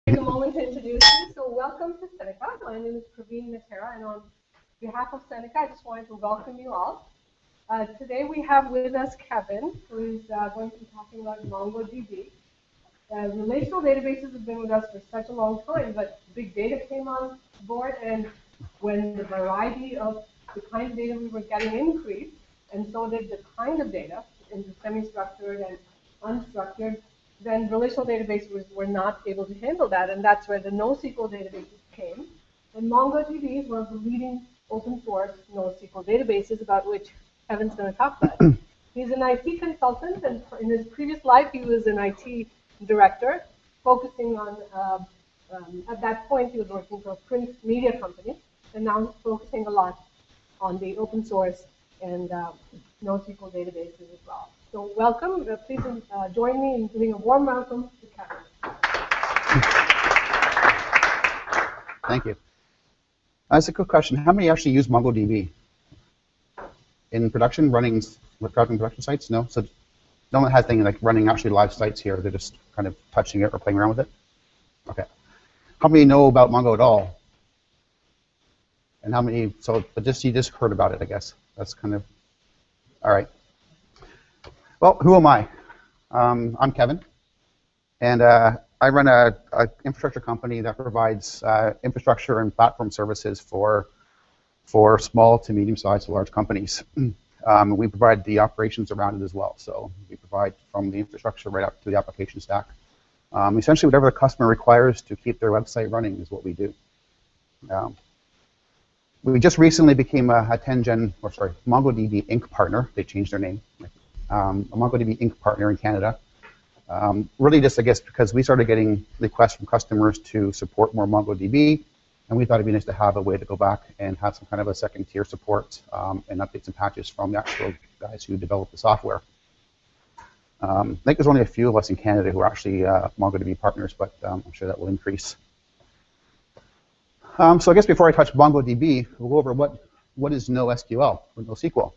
take a moment to introduce you. So welcome to Seneca. My name is Praveen Natera, and on behalf of Seneca, I just wanted to welcome you all. Today we have with us Kevin, who is going to be talking about MongoDB. Relational databases have been with us for such a long time, but big data came on board, and when the variety of the kind of data we were getting increased, and so did the kind of data into semi-structured and unstructured, then relational databases were not able to handle that, and that's where the NoSQL databases came. And MongoDB is one of the leading open source NoSQL databases about which Kevin's going to talk about. He's an IT consultant, and in his previous life, he was an IT director, focusing on, at that point, he was working for a print media company, and now he's focusing a lot on the open source and NoSQL databases as well. So welcome. Please join me in giving a warm welcome to Kevin. Thank you. That's a quick question. How many actually use MongoDB in production, running production sites? No? So no one has anything like running actually live sites here. They're just kind of touching it or playing around with it? Okay. How many know about Mongo at all? And how many, so but you just heard about it, I guess. That's kind of, all right. Well, who am I? I'm Kevin, and I run a infrastructure company that provides infrastructure and platform services for small to medium-sized to large companies. We provide the operations around it as well. So we provide from the infrastructure right up to the application stack. Essentially, whatever the customer requires to keep their website running is what we do. We just recently became a MongoDB Inc. partner. They changed their name. A MongoDB Inc. partner in Canada. Really just, I guess, because we started getting requests from customers to support more MongoDB, and we thought it'd be nice to have a way to go back and have some kind of a second-tier support and updates and patches from the actual guys who develop the software. I think there's only a few of us in Canada who are actually MongoDB partners, but I'm sure that will increase. So I guess before I touch MongoDB, we'll go over what is NoSQL or NoSQL.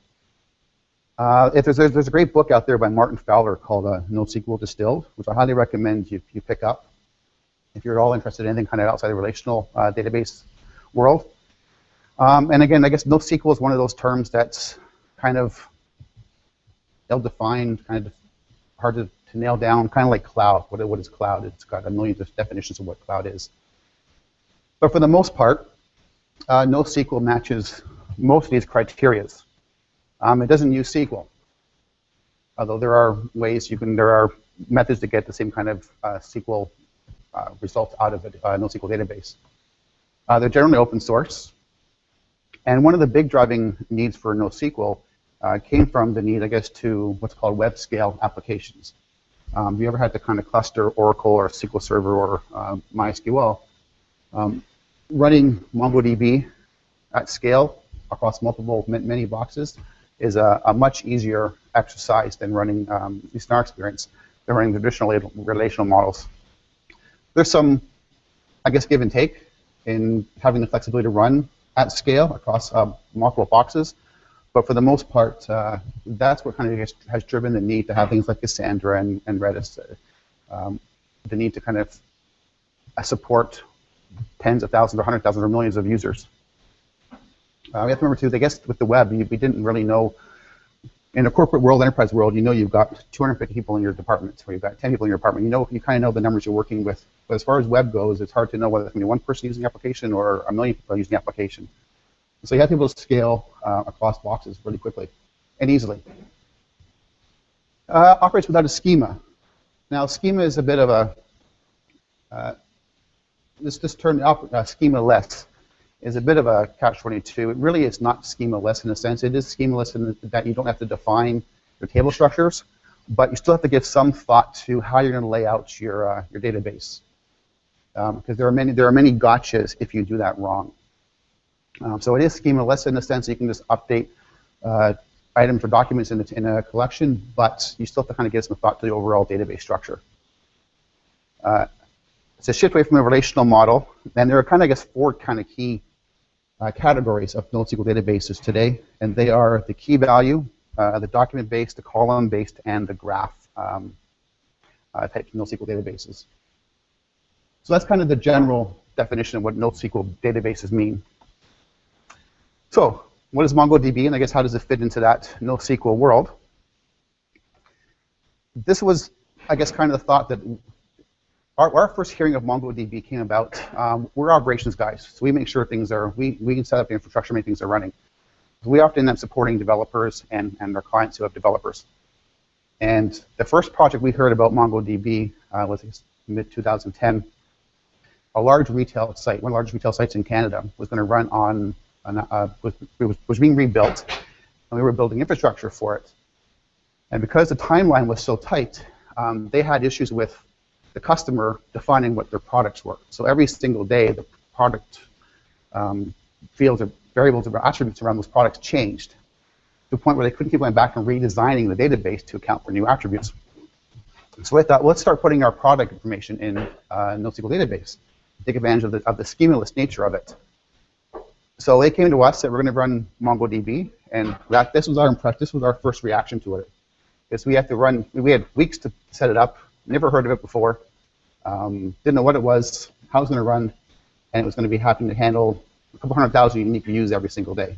There's a great book out there by Martin Fowler called NoSQL Distilled, which I highly recommend you pick up if you're at all interested in anything kind of outside the relational database world. And again, I guess NoSQL is one of those terms that's kind of ill-defined, kind of hard to nail down, kind of like cloud. What is cloud? It's got a million definitions of what cloud is. But for the most part, NoSQL matches most of these criteria. It doesn't use SQL, although there are ways there are methods to get the same kind of SQL results out of a NoSQL database. They're generally open source, and one of the big driving needs for NoSQL came from the need, I guess, to what's called web scale applications. Have you ever had to kind of cluster Oracle or SQL Server or MySQL? Running MongoDB at scale across many boxes is a much easier exercise than running, at least in our experience, than running traditional relational models. There's some, I guess, give and take in having the flexibility to run at scale across multiple boxes, but for the most part, that's what kind of has driven the need to have things like Cassandra and Redis, the need to kind of support tens of thousands or 100,000 or millions of users. We have to remember too, I guess with the web, we didn't really know, in a corporate world, enterprise world, you know you've got 250 people in your department, or you've got 10 people in your department. You kind of know the numbers you're working with. But as far as web goes, it's hard to know whether it's going to be one person using the application or a million people using the application. So you have to be able to scale across boxes really quickly and easily. Operates without a schema. Now, schema is a bit of a, this term, schema-less, is a bit of a catch-22. It really is not schema-less in a sense. It is schema-less in that you don't have to define your table structures, but you still have to give some thought to how you're going to lay out your database, because there are many gotchas if you do that wrong. So it is schema-less in the sense that you can just update items or documents in a collection, but you still have to kind of give some thought to the overall database structure. It's a shift away from the relational model, and there are kind of, I guess, four kind of key categories of NoSQL databases today, and they are the key value, the document-based, the column-based, and the graph types of NoSQL databases. So that's kind of the general definition of what NoSQL databases mean. So what is MongoDB, and I guess how does it fit into that NoSQL world? This was, I guess, kind of the thought that our first hearing of MongoDB came about. We're operations guys, so we make sure things are, we can set up the infrastructure, make things are running. We often end up supporting developers and our clients who have developers. And the first project we heard about MongoDB was mid-2010. A large retail site, one of the largest retail sites in Canada, was going to run on, was being rebuilt, and we were building infrastructure for it. And because the timeline was so tight, they had issues with the customer defining what their products were. So every single day, the product fields or variables or attributes around those products changed to the point where they couldn't keep going back and redesigning the database to account for new attributes. So I thought, well, let's start putting our product information in a NoSQL database, take advantage of the schema-less nature of it. So they came to us, said we're going to run MongoDB, and this was our first reaction to it. Because we had weeks to set it up, never heard of it before, didn't know what it was, how it was going to run, and it was going to be having to handle a couple 100,000 unique views every single day.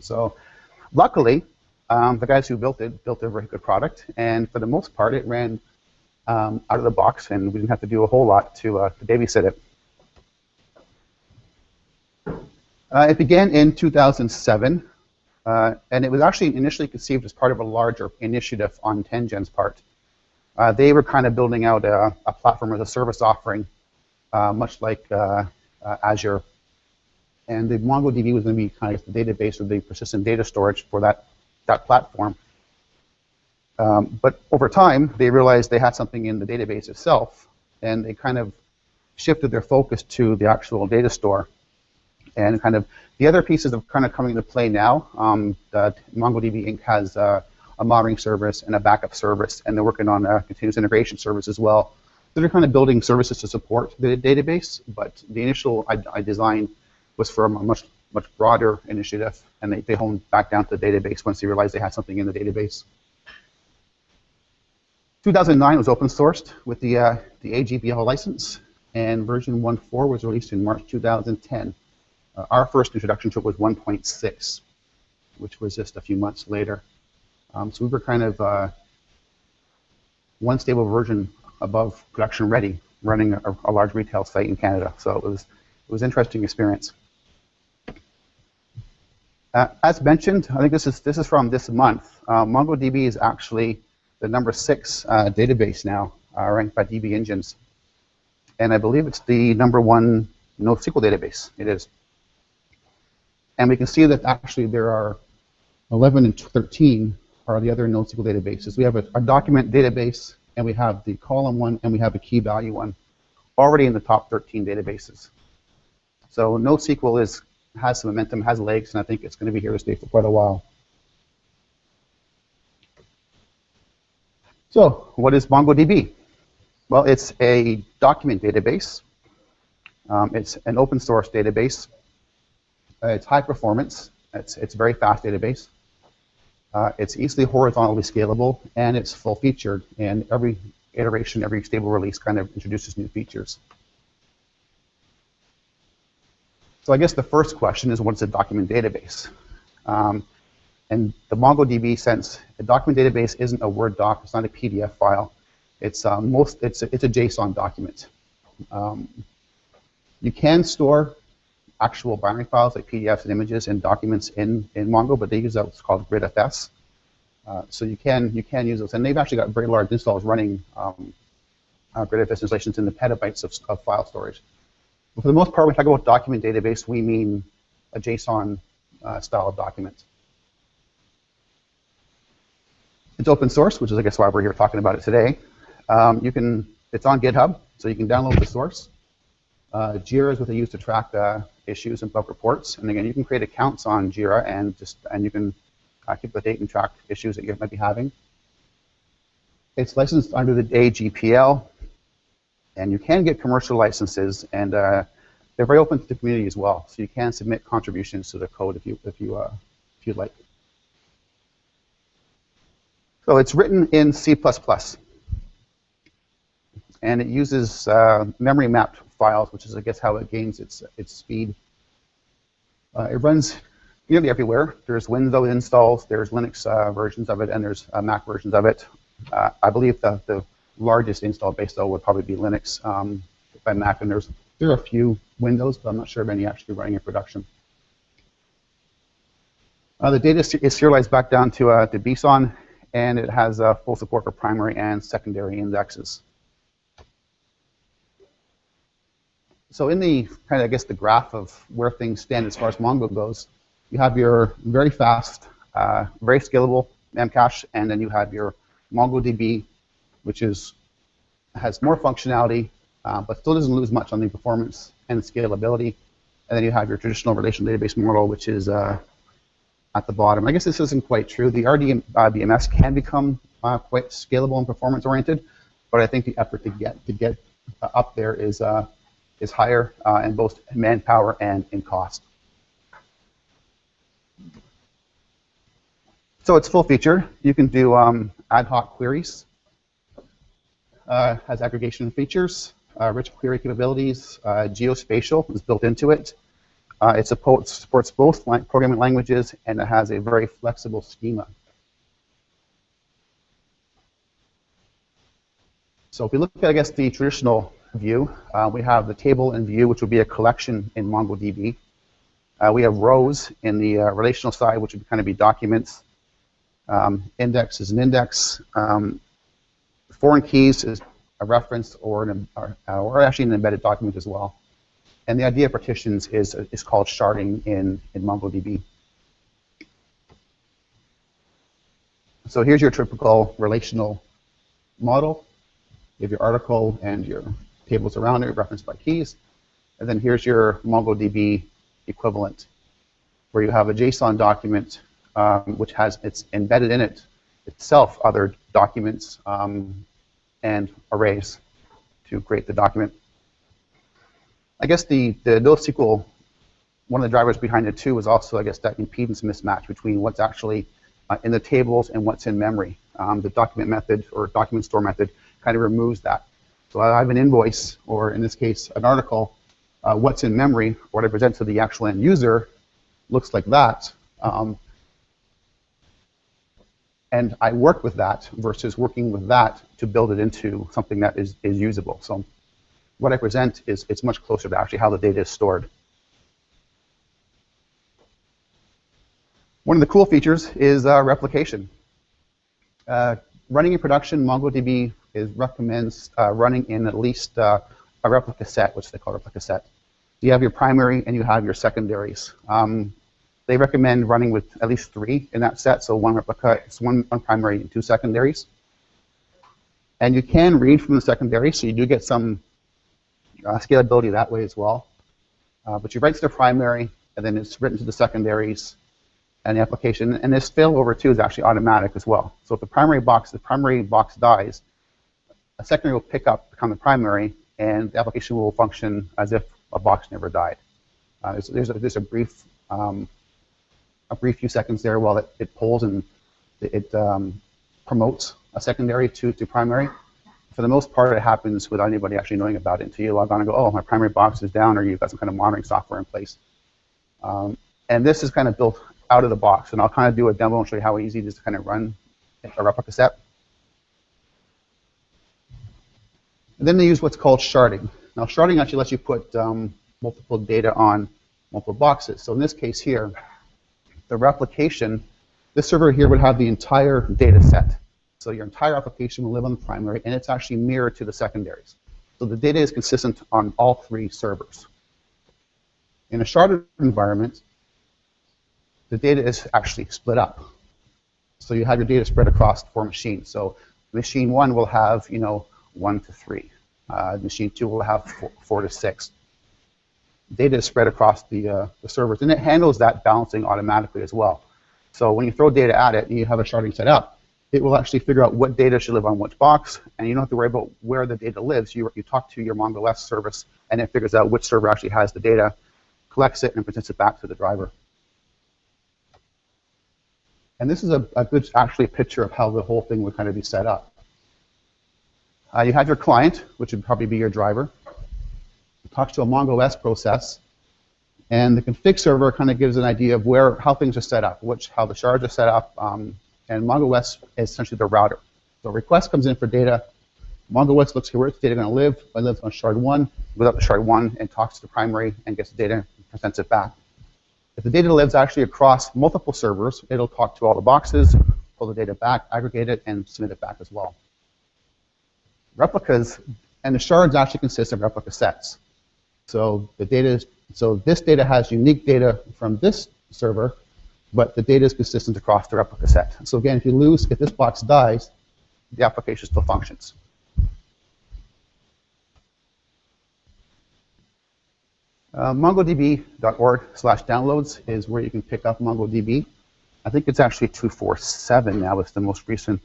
So luckily, the guys who built a very good product, and for the most part, it ran out of the box, and we didn't have to do a whole lot to babysit it. It began in 2007, and it was actually initially conceived as part of a larger initiative on Tengen's part. They were kind of building out a platform as a service offering, much like Azure. And the MongoDB was going to be kind of the database or the persistent data storage for that platform. But over time, they realized they had something in the database itself, and they kind of shifted their focus to the actual data store. And kind of the other pieces are kind of coming into play now. That MongoDB Inc. has a monitoring service and a backup service, and they're working on a continuous integration service as well. So they're kind of building services to support the database, but the initial design was for a much broader initiative, and they honed back down to the database once they realized they had something in the database. 2009 was open sourced with the AGPL license, and version 1.4 was released in March 2010. Our first introduction to it was 1.6, which was just a few months later. So we were kind of one stable version above production ready, running a large retail site in Canada. So it was an interesting experience. As mentioned, I think this is from this month. MongoDB is actually the number 6 database now, ranked by DB Engines, and I believe it's the number 1 NoSQL database. It is. And we can see that actually there are 11 and 13 are the other NoSQL databases. We have a document database, and we have the column one, and we have a key value one, already in the top 13 databases. So NoSQL has some momentum, has legs, and I think it's going to be here to stay for quite a while. So what is MongoDB? Well, it's a document database. It's an open source database. It's high performance. It's a very fast database. It's easily horizontally scalable, and it's full featured. And every iteration, every stable release kind of introduces new features. So I guess the first question is, what is a document database? And the MongoDB sense, a document database isn't a Word doc. It's not a PDF file. It's a JSON document. You can store actual binary files like PDFs and images and documents in Mongo, but they use what's called GridFS. So you can use those, and they've actually got very large installs running GridFS installations in the petabytes of file storage. But for the most part, when we talk about document database, we mean a JSON style of document. It's open source, which is I guess why we're here talking about it today. It's on GitHub, so you can download the source. Jira is what they use to track issues and bug reports. And again, you can create accounts on Jira and you can keep the date and track issues that you might be having. It's licensed under the AGPL, and you can get commercial licenses, and they're very open to the community as well. So you can submit contributions to the code if you'd like. So it's written in C++. and it uses memory mapped files, which is, I guess, how it gains its speed. It runs nearly everywhere. There's Windows installs, there's Linux versions of it, and there's Mac versions of it. I believe the largest install base, though, would probably be Linux by Mac, and there are a few Windows, but I'm not sure of any actually running in production. The data is serialized back down to BSON, and it has full support for primary and secondary indexes. So in the kind of, I guess, the graph of where things stand as far as Mongo goes, you have your very fast, very scalable Memcache, and then you have your MongoDB, which has more functionality, but still doesn't lose much on the performance and scalability. And then you have your traditional relational database model, which is at the bottom. I guess this isn't quite true. The RDBMS can become quite scalable and performance oriented, but I think the effort to get up there is higher in both manpower and in cost. So it's full feature. You can do ad hoc queries. Has aggregation features, rich query capabilities, geospatial is built into it. It supports both programming languages, and it has a very flexible schema. So if we look at, I guess, the traditional view, we have the table and view, which would be a collection in MongoDB. We have rows in the relational side, which would kind of be documents. Index is an index. Foreign keys is a reference or actually an embedded document as well. And the idea of partitions is called sharding in MongoDB. So here's your typical relational model. You have your article and your tables around it, referenced by keys. And then here's your MongoDB equivalent, where you have a JSON document which has it's embedded in it itself other documents and arrays to create the document. I guess the NoSQL, one of the drivers behind it too, is also, I guess, that impedance mismatch between what's actually in the tables and what's in memory. The document method or document store method kind of removes that. So I have an invoice, or in this case, an article. What's in memory, what I present to the actual end user, looks like that. And I work with that versus working with that to build it into something that is usable. So what I present it's much closer to actually how the data is stored. One of the cool features is replication. Running in production, MongoDB recommends running in at least a replica set, which they call replica set. You have your primary and you have your secondaries. They recommend running with at least 3 in that set, so 1 replica, one primary and 2 secondaries. And you can read from the secondary, so you do get some scalability that way as well. But you write to the primary, and then it's written to the secondaries and the application. And this failover too is actually automatic as well. So if the primary box dies, a secondary will pick up, become the primary, and the application will function as if a box never died. There's a brief few seconds there while it pulls and it promotes a secondary to primary. For the most part, it happens without anybody actually knowing about it until you log on and go, oh, my primary box is down, or you've got some kind of monitoring software in place. And this is kind of built out of the box, and I'll kind of do a demo and show you how easy it is to kind of run a replica set. And then they use what's called sharding. Now, sharding actually lets you put multiple data on multiple boxes. So in this case here, the replication, this server here would have the entire data set. So your entire application will live on the primary, and it's actually mirrored to the secondaries. So the data is consistent on all 3 servers. In a sharded environment, the data is actually split up. So you have your data spread across 4 machines. So machine 1 will have 1 to 3. Machine 2 will have 4 to 6. Data is spread across the servers, and it handles that balancing automatically as well. So when you throw data at it and you have a sharding set up, it will actually figure out what data should live on which box, and you don't have to worry about where the data lives. You talk to your MongoOS service, and it figures out which server actually has the data, collects it, and presents it back to the driver. And this is a good actually picture of how the whole thing would kind of be set up. You have your client, which would probably be your driver. It talks to a MongoOS process. And the config server kind of gives an idea of how things are set up, how the shards are set up. And MongoOS is essentially the router. So a request comes in for data. MongoOS looks at where its data going to live. It lives on shard 1, goes up to shard 1 and talks to the primary and gets the data and presents it back. If the data lives actually across multiple servers, it'll talk to all the boxes, pull the data back, aggregate it, and submit it back as well. Replicas, and the shards actually consist of replica sets. So this data has unique data from this server, but the data is consistent across the replica set. So again, if this box dies, the application still functions. MongoDB.org/downloads is where you can pick up MongoDB. I think it's actually 247 now. It's the most recent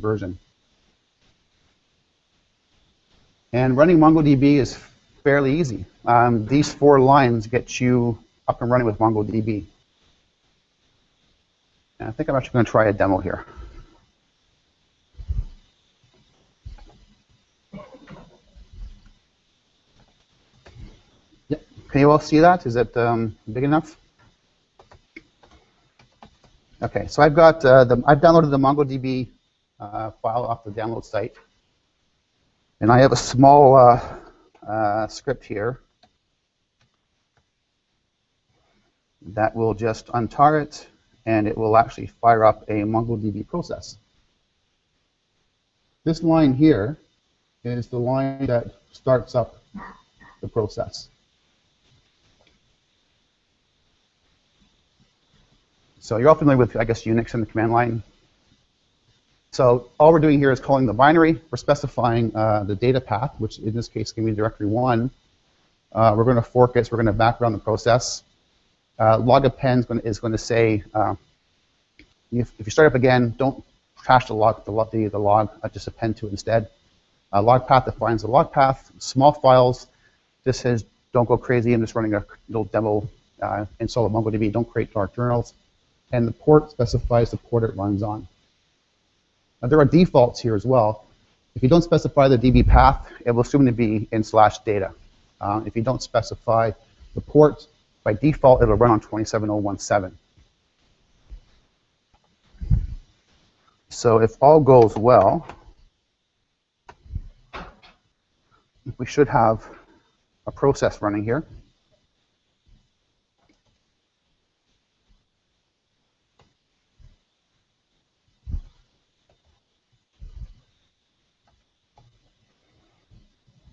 version. And running MongoDB is fairly easy. These 4 lines get you up and running with MongoDB. And I think I'm actually going to try a demo here. Yep. Can you all see that? Is it big enough? Okay, so I've downloaded the MongoDB file off the download site, and I have a small script here that will just untar it, and it will actually fire up a MongoDB process. This line here is the line that starts up the process. So you're all familiar with, I guess, Unix and the command line. So all we're doing here is calling the binary. We're specifying the data path, which in this case can be directory 1. We're going to fork it, so we're going to background the process. Log append is going to say, if you start up again, don't trash the log, just append to it instead. Log path defines the log path. Small files, this says don't go crazy. I'm just running a little demo install of MongoDB. Don't create dark journals. And the port specifies the port it runs on. Now, there are defaults here as well. If you don't specify the DB path, it will assume to be in /data. If you don't specify the port, by default, it'll run on 27017. So if all goes well, we should have a process running here.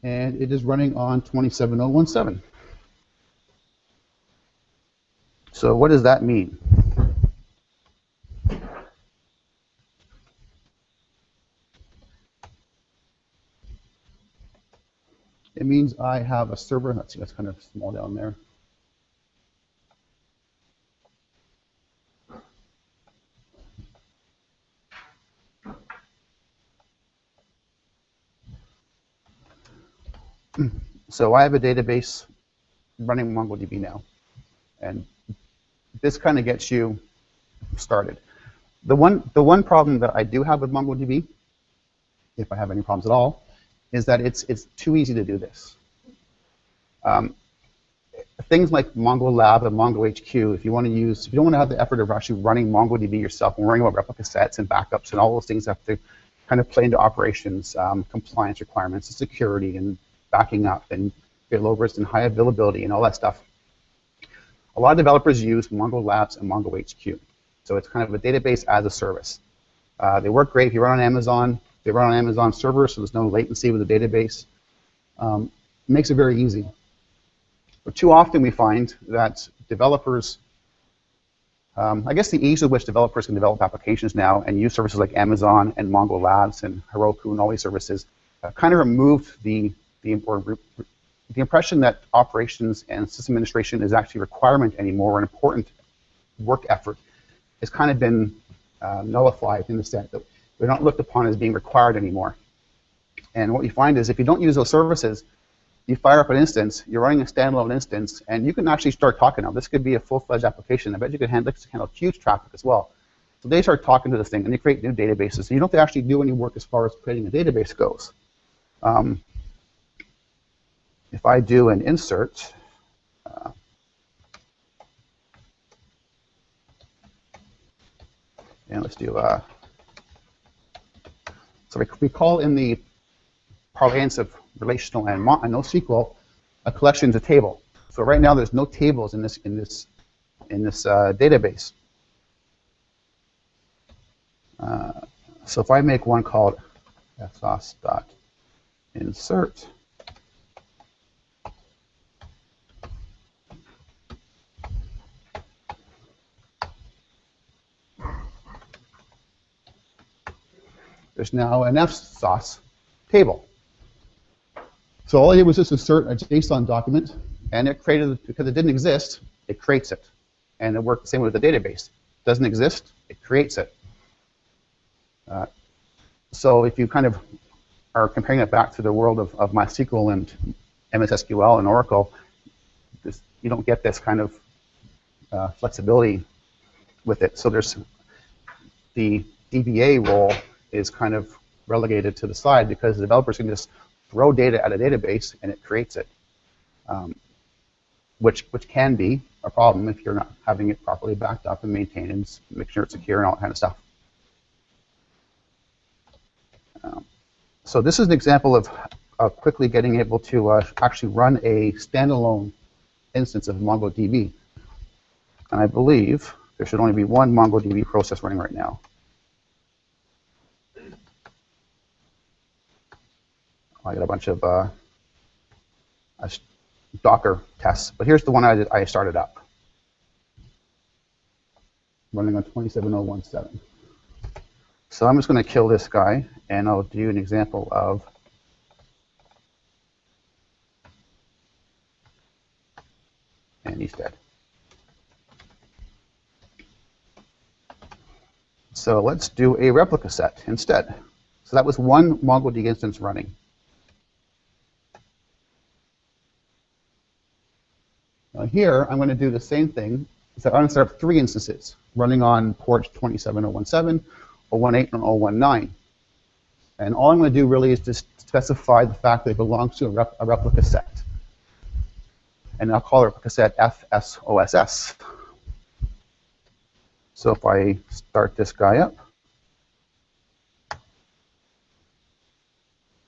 And it is running on 27017. So what does that mean? It means I have a server. Let's see, that's kind of small down there. So I have a database running MongoDB now, and this kind of gets you started. The one problem that I do have with MongoDB, if I have any problems at all, is that it's too easy to do this. Things like MongoLab and MongoHQ, if you don't want to have the effort of actually running MongoDB yourself and worrying about replica sets and backups and all those things that have to kind of play into operations, compliance requirements, and security, and backing up, and failovers, and high availability, and all that stuff. A lot of developers use MongoLabs and MongoHQ. So it's kind of a database as a service. They work great if you run on Amazon. They run on Amazon servers, so there's no latency with the database. It makes it very easy. But too often we find that developers, I guess the ease with which developers can develop applications now and use services like Amazon and MongoLabs and Heroku and all these services kind of removed the impression that operations and system administration is actually a requirement anymore, or an important work effort, has kind of been nullified in the sense that they're not looked upon as being required anymore. And what you find is if you don't use those services, you fire up an instance, you're running a standalone instance, and you can actually start talking now. This could be a full-fledged application. I bet you could handle huge traffic as well. So they start talking to this thing, and they create new databases. So you don't have to actually do any work as far as creating a database goes. If I do an insert, and let's do, so we call in the parlance of relational and NoSQL, a collection is a table. So right now there's no tables in this database. So if I make one called FSOSS.insert, there's now an FSOSS table. So all I did was just insert a JSON document, and it created it. Because it didn't exist, it creates it. And it worked the same way with the database. It doesn't exist, it creates it. So if you kind of are comparing it back to the world of MySQL and MS SQL and Oracle, you don't get this kind of flexibility with it. So there's the DBA role is kind of relegated to the side because the developers can just throw data at a database and it creates it, which can be a problem if you're not having it properly backed up and maintained and make sure it's secure and all that kind of stuff. So this is an example of quickly getting able to actually run a standalone instance of MongoDB. And I believe there should only be one MongoDB process running right now. I got a bunch of Docker tests, but here's the one I started up, running on 27017. So I'm just going to kill this guy, and I'll do an example of and he's dead. So let's do a replica set instead. So that was one MongoDB instance running. Now here, I'm going to do the same thing. So I'm going to set up 3 instances running on ports 27017, 018, and 019. And all I'm going to do really is just specify the fact that it belongs to a replica set. And I'll call the replica set FSOSS. So if I start this guy up,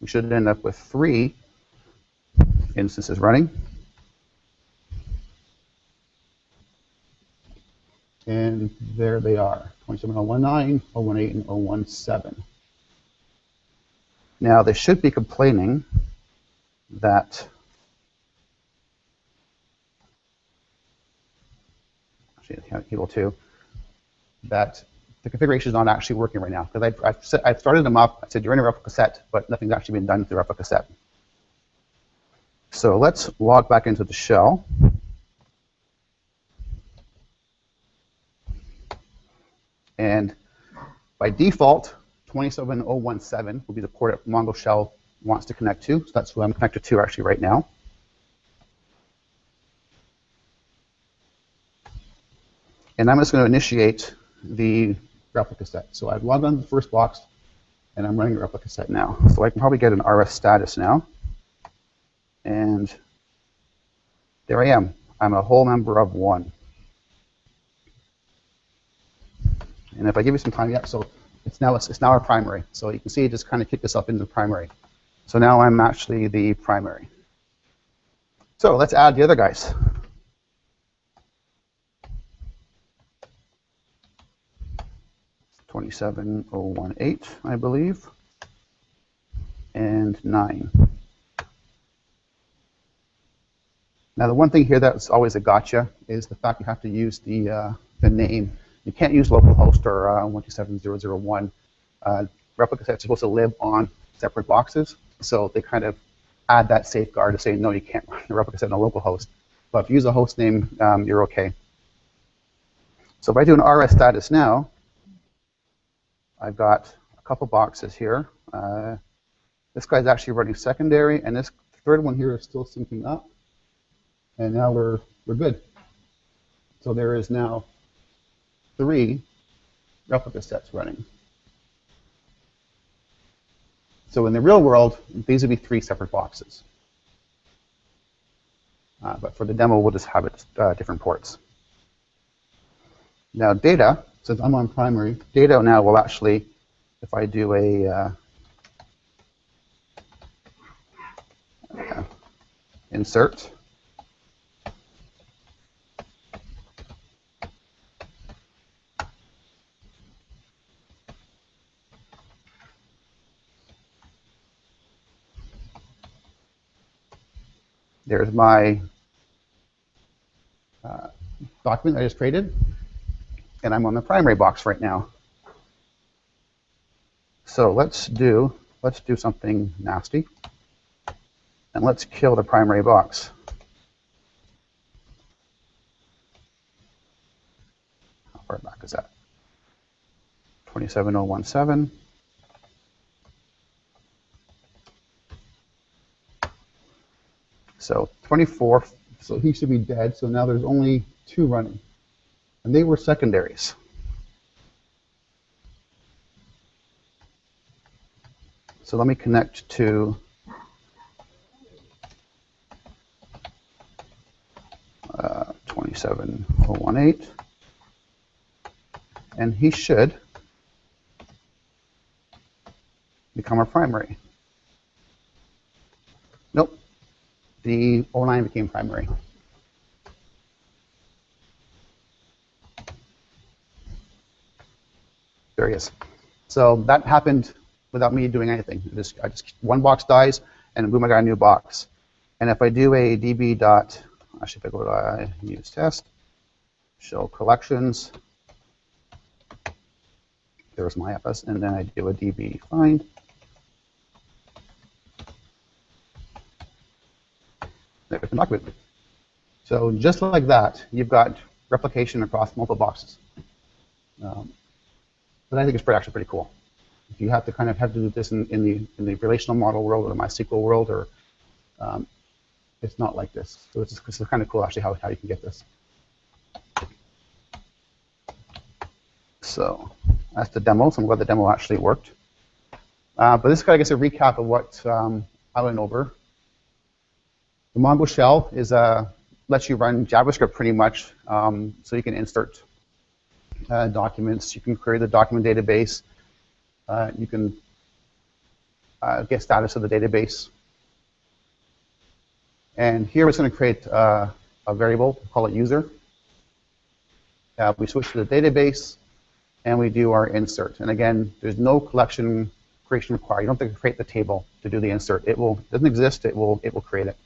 we should end up with 3 instances running. And there they are, 27019, 018, and 017. Now they should be complaining that Table 2, that the configuration is not actually working right now. Because I've started them up, I said you're in a replica set, but nothing's actually been done with the replica set. So let's log back into the shell. And by default, 27017 will be the port that Mongo Shell wants to connect to. So that's who I'm connected to actually right now. And I'm just going to initiate the replica set. So I've logged on to the first box, and I'm running the replica set now. So I can probably get an RS status now. And there I am. I'm a whole member of 1. And if I give you some time, yeah, so it's now our primary. So you can see it just kind of kicked us up into the primary. So now I'm actually the primary. So let's add the other guys. It's 27018, I believe, and 9. Now the one thing here that's always a gotcha is the fact you have to use the name. You can't use localhost or 127001. Replica sets are supposed to live on separate boxes, so they kind of add that safeguard to say, no, you can't run a replica set on a localhost. But if you use a host name, you're okay. So if I do an RS status now, I've got a couple boxes here. This guy's actually running secondary, and this third one here is still syncing up. And now we're good. So there is now 3 replica sets running. So in the real world, these would be 3 separate boxes. But for the demo, we'll just have it different ports. Now data, since I'm on primary, data now will actually, if I do a insert, there's my document I just created, and I'm on the primary box right now. So let's do something nasty, and let's kill the primary box. How far back is that? 27017. So 24, so he should be dead, so now there's only 2 running. And they were secondaries. So let me connect to uh, 27018, and he should become our primary. Nope, the 09 became primary. There he is. So that happened without me doing anything. I just one box dies, and boom, I got a new box. And if I do a db dot, actually if I go to use test, show collections, there's my FS, and then I do a db find. There's the document. So just like that, you've got replication across multiple boxes. But I think it's actually pretty cool. If you have to kind of have to do this in the relational model world or the MySQL world, or it's not like this. So it's kind of cool actually how you can get this. So that's the demo. So I'm glad the demo actually worked. But this is, I guess, a recap of what I went over. The Mongo shell is lets you run JavaScript pretty much, so you can insert documents. You can query the document database. You can get status of the database. And here it's going to create a variable, call it user. We switch to the database, and we do our insert. And again, there's no collection creation required. You don't have to create the table to do the insert. It doesn't exist. It will create it.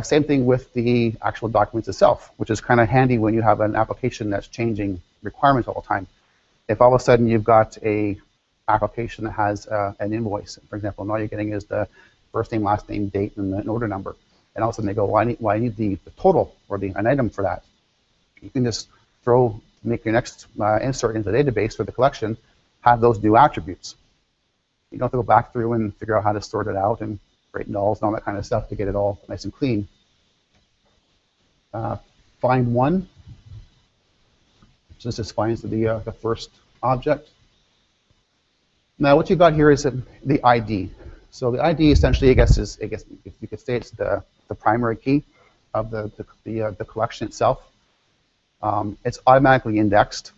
Same thing with the actual documents itself, which is kind of handy when you have an application that's changing requirements all the time. If all of a sudden you've got a application that has an invoice, for example, and all you're getting is the first name, last name, date, and an order number, and all of a sudden they go, well, I need the total or an item for that. You can just make your next insert into the database for the collection, have those new attributes. You don't have to go back through and figure out how to sort it out and create nulls and all that kind of stuff to get it all nice and clean. Find one. So this just finds the first object. Now what you've got here is the ID. So the ID essentially, I guess if you could say it's the primary key of the collection itself. It's automatically indexed.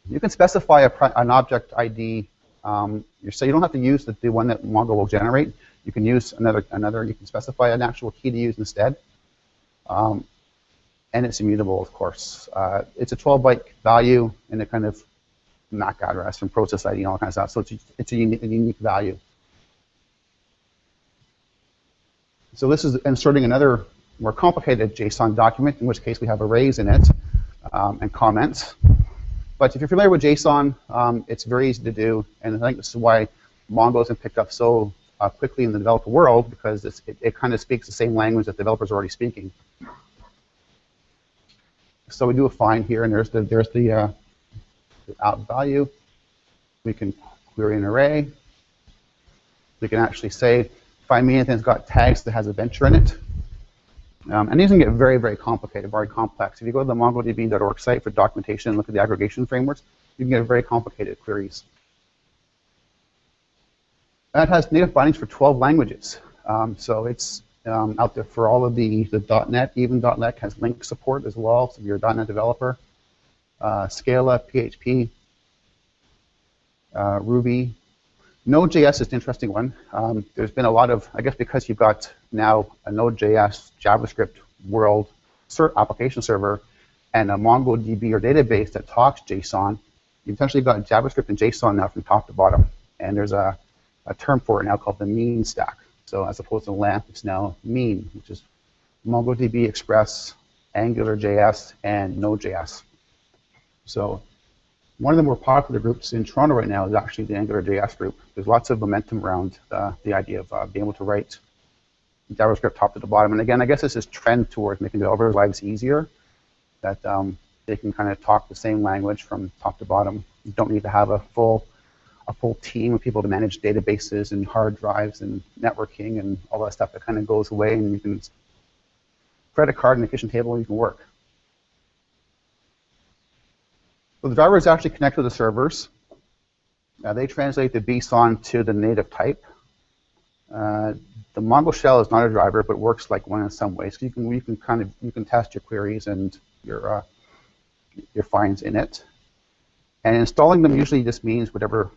You can specify an object ID. So you don't have to use the one that Mongo will generate. You can use another. You can specify an actual key to use instead. And it's immutable, of course. It's a 12-byte value and a kind of MAC address and process ID and all that kind of stuff. So it's a unique value. So this is inserting another more complicated JSON document, in which case we have arrays in it and comments. But if you're familiar with JSON, it's very easy to do, and I think this is why Mongo's been picked up so quickly in the developer world, because it kind of speaks the same language that developers are already speaking. So we do a find here, and there's the out value. We can query an array. We can actually say, find me anything that's got tags that has a venture in it. And these can get very, very complicated, very complex. If you go to the MongoDB.org site for documentation and look at the aggregation frameworks, you can get very complicated queries. That has native bindings for 12 languages. So it's out there for all of the .NET. Even .NET has link support as well, so if you're a .NET developer. Scala, PHP, Ruby. Node.js is an interesting one. There's been a lot of, I guess because you've got now a Node.js JavaScript world application server and a MongoDB or database that talks JSON, you've essentially got JavaScript and JSON now from top to bottom. And there's a term for it now called the mean stack. So as opposed to LAMP, it's now mean, which is MongoDB, Express, AngularJS, and Node.js. So one of the more popular groups in Toronto right now is actually the AngularJS group. There's lots of momentum around the idea of being able to write JavaScript top to the bottom. And again, I guess this is trend towards making developers' lives easier, that they can kind of talk the same language from top to bottom. You don't need to have a full team of people to manage databases and hard drives and networking and all that stuff that kind of goes away, and you can credit card in the kitchen table and you can work. So the drivers actually connect to the servers. They translate the BSON to the native type. The Mongo shell is not a driver, but works like one in some ways. So you can test your queries and your finds in it. And installing them usually just means whatever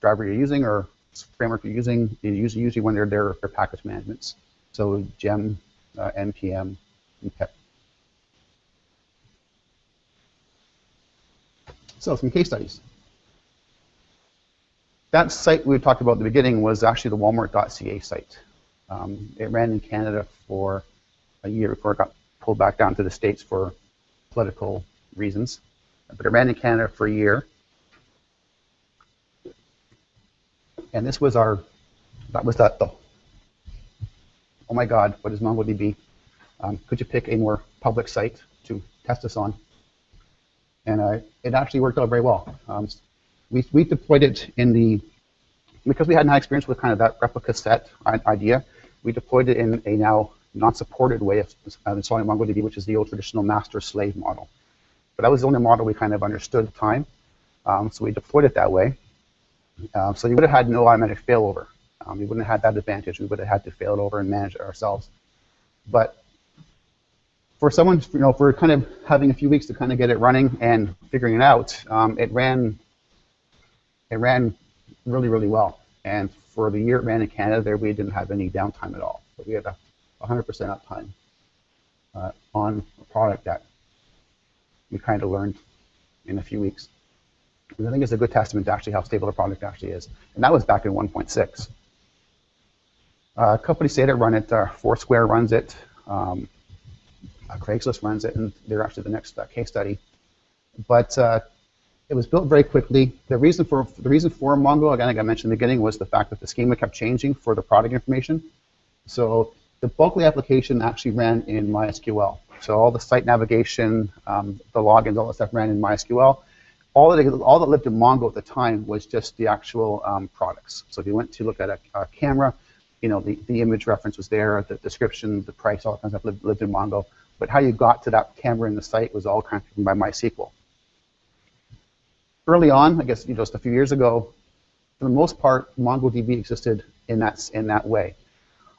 driver you're using or framework you're using, usually when they're there for package managements. So gem, npm, and pip. So some case studies. That site we talked about at the beginning was actually the Walmart.ca site. It ran in Canada for a year before it got pulled back down to the States for political reasons. But it ran in Canada for a year. And this was that was the, oh my God, what is MongoDB? Could you pick a more public site to test this on? And it actually worked out very well. We deployed it because we hadn't had experience with kind of that replica set idea, we deployed it in a now non-supported way of installing MongoDB, which is the old traditional master-slave model. But that was the only model we kind of understood at the time. So we deployed it that way. So you would have had no automatic failover. We wouldn't have had that advantage. We would have had to fail it over and manage it ourselves. But for someone, for kind of having a few weeks to kind of get it running and figuring it out, it ran really, really well. And for the year it ran in Canada, there we didn't have any downtime at all. So we had 100% uptime on a product that we kind of learned in a few weeks. And I think it's a good testament to actually how stable the product actually is. And that was back in 1.6. Companies say that run it. Foursquare runs it. Craigslist runs it, and they're actually the next case study. But it was built very quickly. The reason for Mongo, again, like I mentioned in the beginning, was the fact that the schema kept changing for the product information. So the bulk of the application actually ran in MySQL. So all the site navigation, the logins, all that stuff ran in MySQL. All that lived in Mongo at the time was just the actual products. So if you went to look at a camera, the image reference was there, the description, the price, all that kind of stuff lived in Mongo. But how you got to that camera in the site was all kind of by MySQL. Early on, I guess just a few years ago, for the most part, MongoDB existed in that way.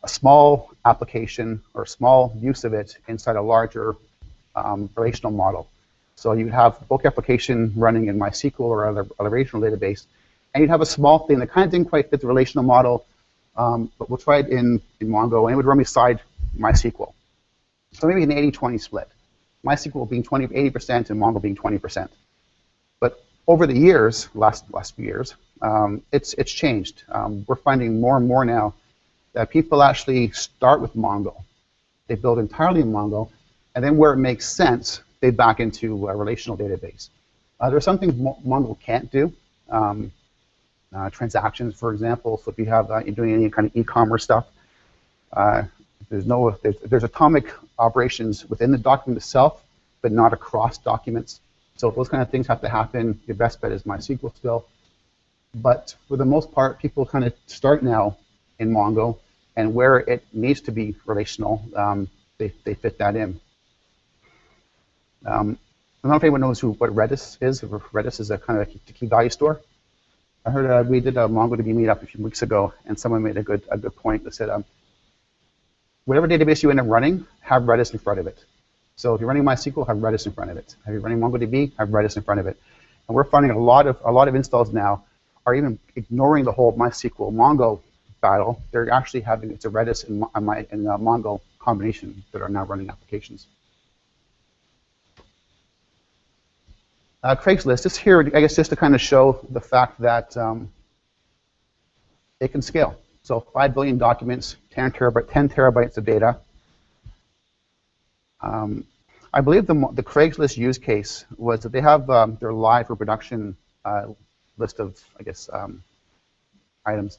A small application or small use of it inside a larger relational model. So you'd have bulk application running in MySQL or other relational database, and you'd have a small thing that kind of didn't quite fit the relational model, but we'll try it in Mongo, and it would run beside MySQL. So maybe an 80-20 split. MySQL being 80% and Mongo being 20%. But over the years, last few years, it's changed. We're finding more and more now that people actually start with Mongo. They build entirely in Mongo, and then where it makes sense, they back into a relational database. There are some things Mongo can't do. Transactions, for example. So if you have you're doing any kind of e-commerce stuff, there's atomic operations within the document itself, but not across documents. So if those kind of things have to happen, your best bet is MySQL still. But for the most part, people kind of start now in Mongo, and where it needs to be relational, they fit that in. I don't know if anyone knows what Redis is. Redis is a kind of a key value store. I heard we did a MongoDB meetup a few weeks ago, and someone made a good point that said, whatever database you end up running, have Redis in front of it. So if you're running MySQL, have Redis in front of it. If you're running MongoDB, have Redis in front of it. And we're finding a lot of installs now are even ignoring the whole MySQL Mongo battle. They're actually having it's a Redis and Mongo combination that are now running applications. Craigslist is here, I guess, just to kind of show the fact that it can scale. So 5 billion documents, 10 terabytes of data. I believe the Craigslist use case was that they have their live for production list of, I guess, items,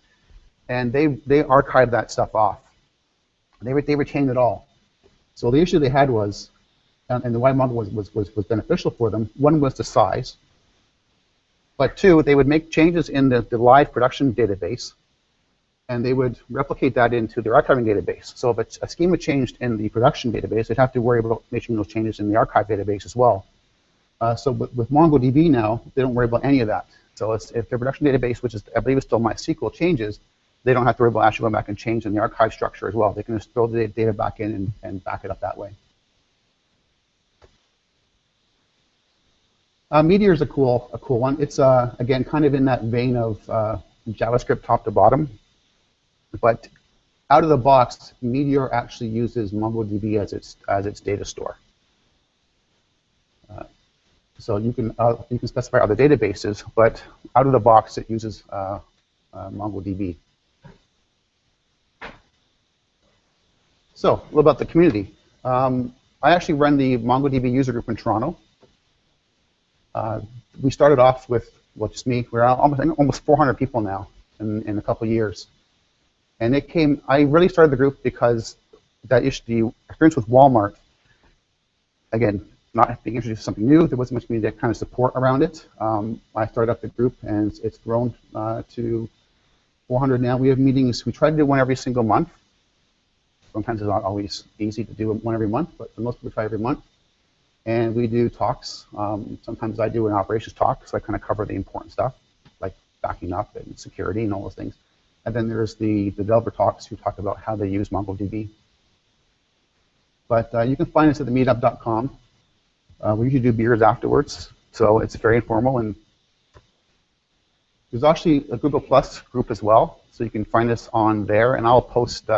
and they archived that stuff off. They retained it all. So the issue they had was, and the why Mongo was beneficial for them. One was the size, but two, they would make changes in the live production database, and they would replicate that into their archiving database. So if a schema changed in the production database, they'd have to worry about making those changes in the archive database as well. So with MongoDB now, they don't worry about any of that. So if their production database, which is I believe is still MySQL, changes, they don't have to worry about actually going back and changing the archive structure as well. They can just throw the data back in and back it up that way. Meteor is a cool one. It's again kind of in that vein of JavaScript top to bottom, but out of the box, Meteor actually uses MongoDB as its data store. So you can specify other databases, but out of the box, it uses MongoDB. So a little about the community. I actually run the MongoDB user group in Toronto. We started off with, well, just me. We're almost 400 people now in a couple of years. And I really started the group because the experience with Walmart, again, not being introduced to something new, there wasn't much community kind of support around it. I started up the group, and it's grown to 400 now. We have meetings. We try to do one every single month. Sometimes it's not always easy to do one every month, but for most people, we try every month. And we do talks. Sometimes I do an operations talk, so I kind of cover the important stuff, like backing up and security and all those things. And then there's the developer talks who talk about how they use MongoDB. But you can find us at themeetup.com. We usually do beers afterwards, so it's very informal. And there's actually a Google Plus group as well, so you can find us on there. And I'll post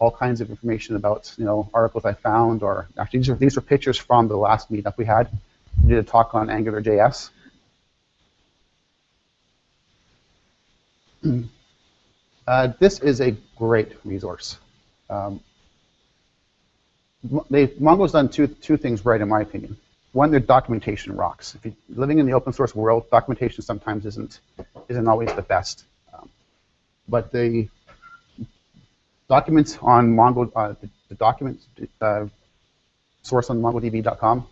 all kinds of information about articles I found, or actually these are pictures from the last meetup we had. We did a talk on AngularJS. This is a great resource. Mongo's done two things right, in my opinion. One, their documentation rocks. If you're living in the open source world, documentation sometimes isn't always the best. But the documents on Mongo, the document source on MongoDB.com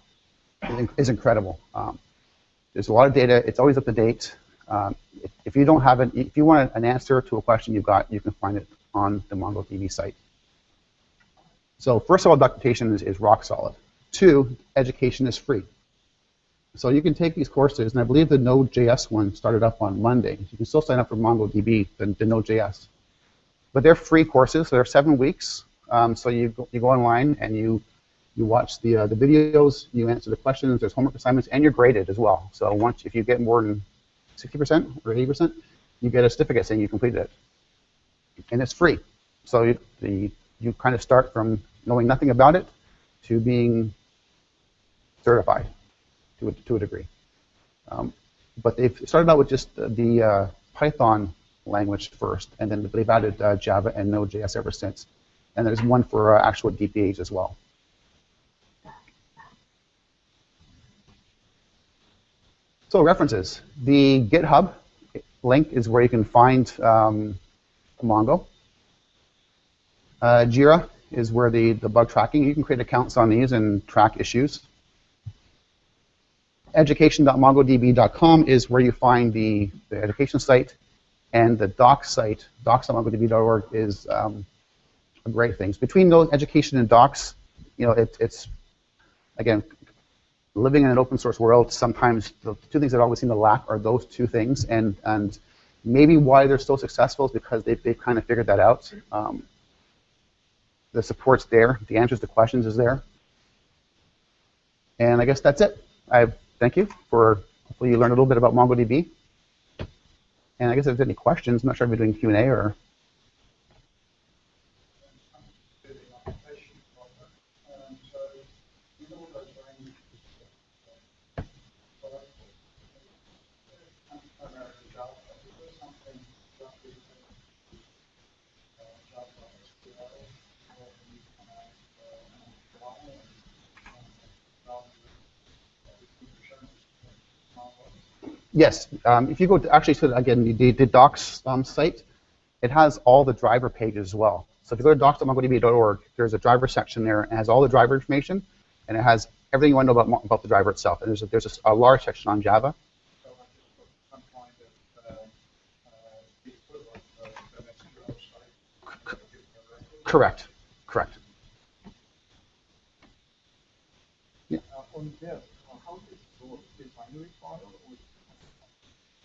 is incredible. There's a lot of data. It's always up to date. If you don't have it, if you want an answer to a question you've got, you can find it on the MongoDB site. So first of all, documentation is rock solid. Two, education is free. So you can take these courses, and I believe the Node.js one started up on Monday. You can still sign up for MongoDB, the Node.js. But they're free courses. They're 7 weeks. So you go online and you watch the videos, you answer the questions, there's homework assignments, and you're graded as well. So if you get more than 60% or 80%, you get a certificate saying you completed it. And it's free. So you kind of start from knowing nothing about it to being certified to a degree. But they've started out with just the Python language first, and then they've added Java and Node.js ever since. And there's one for actual DPAs as well. So references. The GitHub link is where you can find Mongo. Jira is where the bug tracking. You can create accounts on these and track issues. Education.mongodb.com is where you find the education site, and the docs site, docs.mongodb.org, is great things. Between those education and docs, it's again, living in an open source world, sometimes the two things that always seem to lack are those two things, and maybe why they're so successful is because they've kind of figured that out. The support's there, the answers to questions is there. And I guess that's it. Thank you for, hopefully you learned a little bit about MongoDB. And I guess if there's any questions, I'm not sure if we're doing Q&A or. Yes, if you go to, actually to, again, the docs site, it has all the driver pages as well. So if you go to docs.mongodb.org, there's a driver section there, and it has all the driver information, and it has everything you want to know about the driver itself. And there's a large section on Java. Correct. Correct. Yeah. On there, how is it stored? Is it binary file or?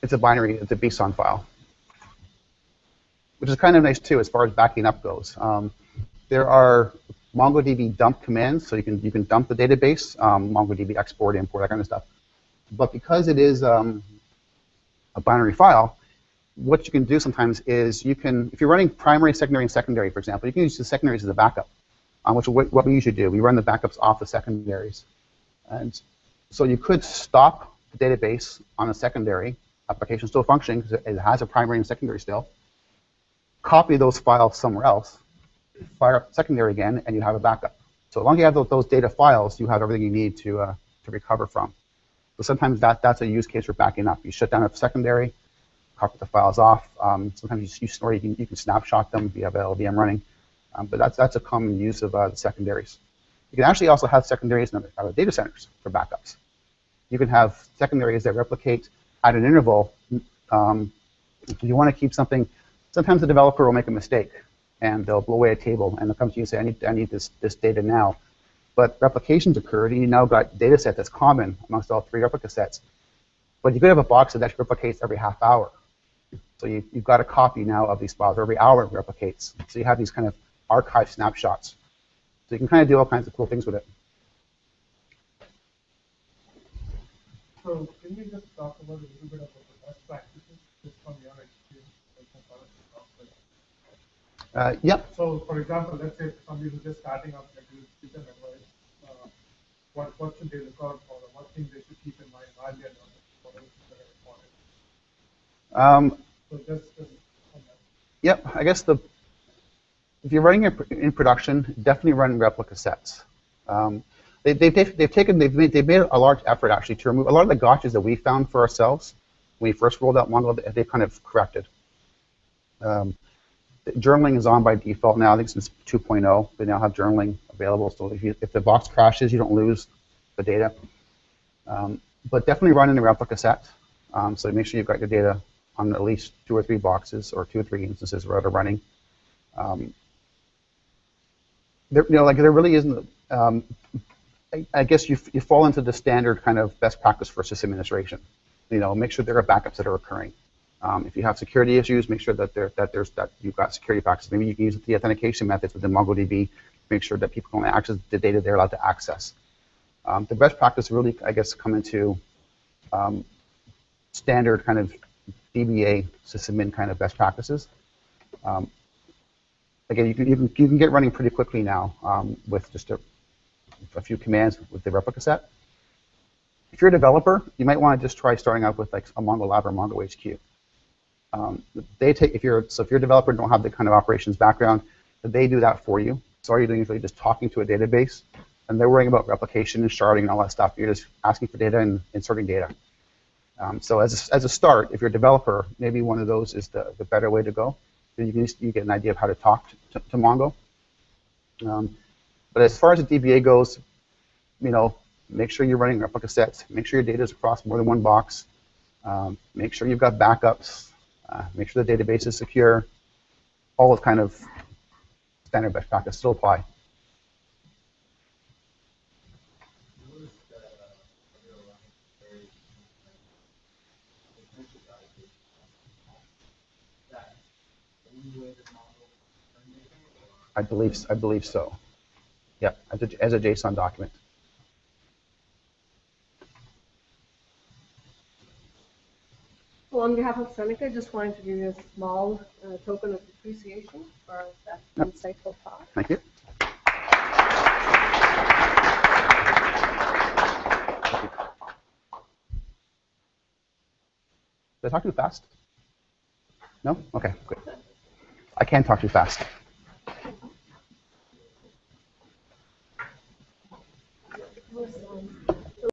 It's a binary, it's a JSON file, which is kind of nice too as far as backing up goes. There are MongoDB dump commands, so you can dump the database, MongoDB export, import, that kind of stuff. But because it is a binary file, what you can do sometimes is you can, if you're running primary, secondary, and secondary, for example, you can use the secondaries as a backup, which is what we usually do. We run the backups off the secondaries. And so you could stop the database on a secondary, application still functioning because it has a primary and secondary still, copy those files somewhere else, fire up secondary again, and you have a backup. So as long as you have those data files, you have everything you need to recover from. So sometimes that's a use case for backing up. You shut down a secondary, copy the files off. Sometimes you can snapshot them if you have LLVM running. But that's a common use of the secondaries. You can actually also have secondaries in other data centers for backups. You can have secondaries that replicate at an interval. If you want to keep something, sometimes the developer will make a mistake and they'll blow away a table and they'll come to you and say, I need this data now. But replications occurred and you now got data set that's common amongst all three replica sets. But you could have a box that actually replicates every half hour. So you've got a copy now of these files, or every hour it replicates. So you have these kind of archive snapshots. So you can kind of do all kinds of cool things with it. So can you just talk about a little bit about the best practices just from your experience? Yep. So for example, let's say somebody who's just starting up and give them advice, what should they look out for, or what things they should keep in mind while they're learning, what are things that are important? So just on that. Yep, I guess if you're running it in production, definitely run replica sets. They've made a large effort actually to remove a lot of the gotchas that we found for ourselves when we first rolled out Mongo. They've kind of corrected. Journaling is on by default now. I think since 2.0, they now have journaling available. So if the box crashes, you don't lose the data. But definitely run in a replica set. So make sure you've got your data on at least 2 or 3 boxes or 2 or 3 instances where they're running. There really isn't. I guess you fall into the standard kind of best practice for system administration. Make sure there are backups that are occurring. If you have security issues, make sure that you've got security practices. Maybe you can use the authentication methods within MongoDB. Make sure that people can access the data they're allowed to access. The best practice really, I guess, come into standard kind of DBA sysadmin kind of best practices. Again, you can get running pretty quickly now with just a few commands with the replica set. If you're a developer, you might want to just try starting out with like a MongoLab or MongoHQ. If you're a developer and don't have the kind of operations background, they do that for you. So all you're doing is really just talking to a database, and they're worrying about replication and sharding and all that stuff. You're just asking for data and inserting data. So as a start, if you're a developer, maybe one of those is the better way to go. So you get an idea of how to talk to Mongo. But as far as the DBA goes, make sure you're running replica sets. Make sure your data is across more than one box. Make sure you've got backups. Make sure the database is secure. All those kind of standard best practice still apply. I believe so. Yeah, as a JSON document. Well, on behalf of Seneca, I just wanted to give you a small token of appreciation for that insightful talk. Thank you. Did I talk too fast? No? Okay, good. I can talk too fast.